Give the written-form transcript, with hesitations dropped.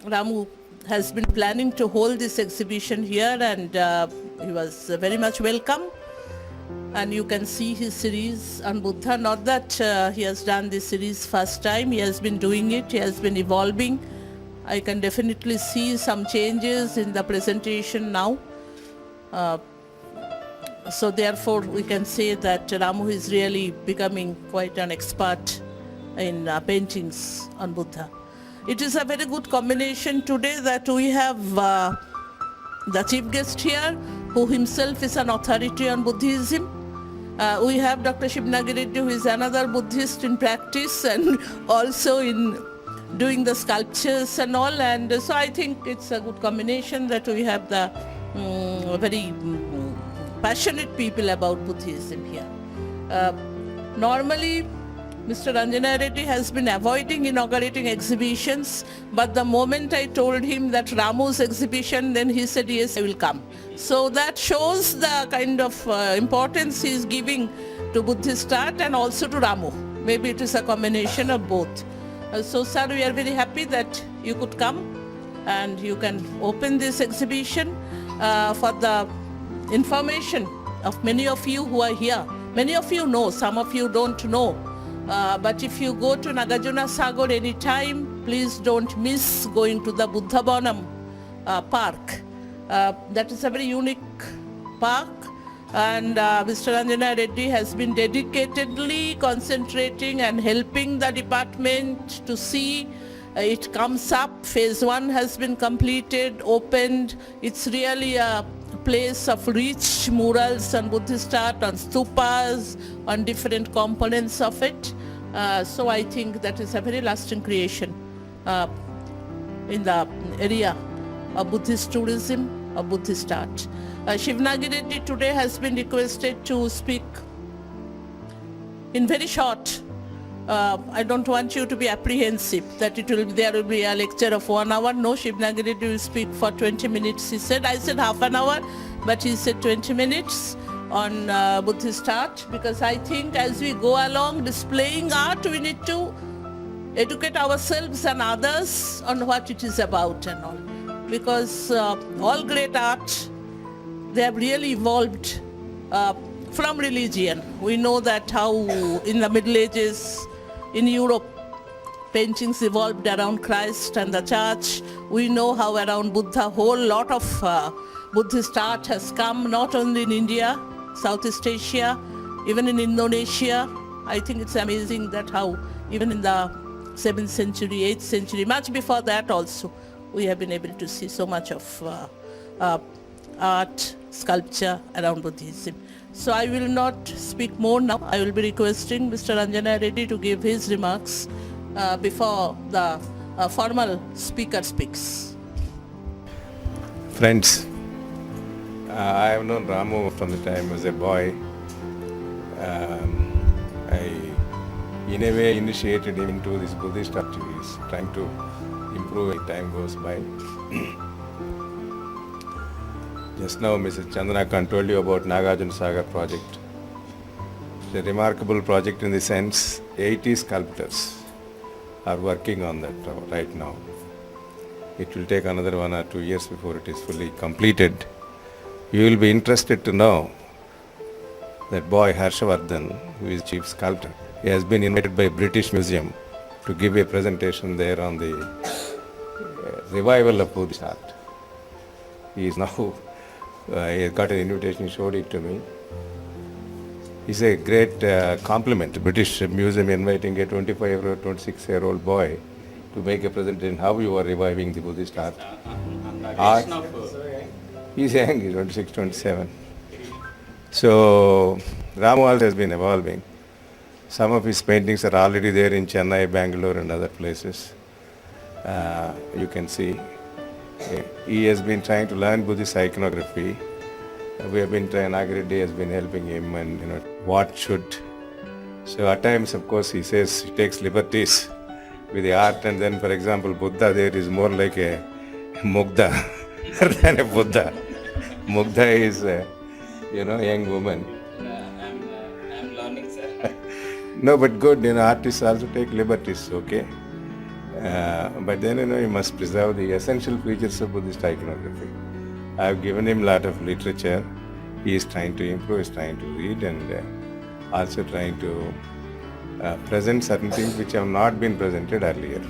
Ramu has been planning to hold this exhibition here, and he was very much welcome. And you can see his series on Buddha. Not that he has done this series first time. He has been doing it. He has been evolving. I can definitely see some changes in the presentation now. So therefore, we can say that Ramu is really becoming quite an expert in paintings on Buddha. It is a very good combination today that we have the chief guest here, who himself is an authority on Buddhism. We have Dr. Shivnagi Reddy, who is another Buddhist in practice and also in doing the sculptures and all. And so I think it's a good combination that we have the very passionate people about Buddhism here. Normally, Mr. Anjanaya Reddy has been avoiding inaugurating exhibitions, but the moment I told him that Ramu's exhibition, then he said, yes, I will come. So that shows the kind of importance he is giving to Buddhist art and also to Ramu. Maybe it is a combination of both. So sir, we are very happy that you could come and you can open this exhibition for the information of many of you who are here. Many of you know, some of you don't know. But if you go to Nagarjuna Sagar anytime, please don't miss going to the Buddha Bonam park. That is a very unique park, and Mr. Anjanaya Reddy has been dedicatedly concentrating and helping the department to see it comes up. Phase 1 has been completed, opened. It's really a place of rich murals on Buddhist art, on stupas, on different components of it. So I think that is a very lasting creation in the area of Buddhist tourism, of Buddhist art. Shivnagi Reddy today has been requested to speak in very short. I don't want you to be apprehensive that there will be a lecture of 1 hour. No, Shivnagi Reddy will speak for 20 minutes. He said, I said half an hour, but he said 20 minutes on Buddhist art, because I think as we go along displaying art, we need to educate ourselves and others on what it is about and all. Because all great art, they have really evolved from religion. We know that how in the Middle Ages in Europe, paintings evolved around Christ and the church. We know how around Buddha, a whole lot of Buddhist art has come, not only in India, Southeast Asia, even in Indonesia. I think it's amazing that how even in the 7th century, 8th century, much before that also, we have been able to see so much of art, sculpture around Buddhism. So I will not speak more now. I will be requesting Mr. Anjanaya Reddy to give his remarks before the formal speaker speaks. Friends, I have known Ramu from the time I was a boy. I, in a way, initiated him into this Buddhist activities, trying to improve as time goes by. Just now, Mrs. Chandanakan told you about Nagarjuna Sagar project. It's a remarkable project in the sense 80 sculptors are working on that right now. It will take another 1 or 2 years before it is fully completed. You will be interested to know that boy Harshavardhan, who is chief sculptor, he has been invited by British Museum to give a presentation there on the revival of Buddhist art. He is now, he got an invitation, he showed it to me. It's a great compliment, British Museum inviting a 25 or 26-year-old boy to make a presentation how you are reviving the Buddhist art. He's young, he's 26, 27. So Ramu has been evolving. Some of his paintings are already there in Chennai, Bangalore and other places. You can see. He has been trying to learn Buddhist iconography. We have been trying, Nagarjuna Reddy has been helping him, and what should. So at times, of course, he says he takes liberties with the art, and then, for example, Buddha there is more like a Mugdha than a Buddha. Mugdha is a, young woman. I'm learning, sir. No, but good, artists also take liberties, okay? But then, you must preserve the essential features of Buddhist iconography. I have given him a lot of literature. He is trying to improve, is trying to read, and also trying to present certain things which have not been presented earlier.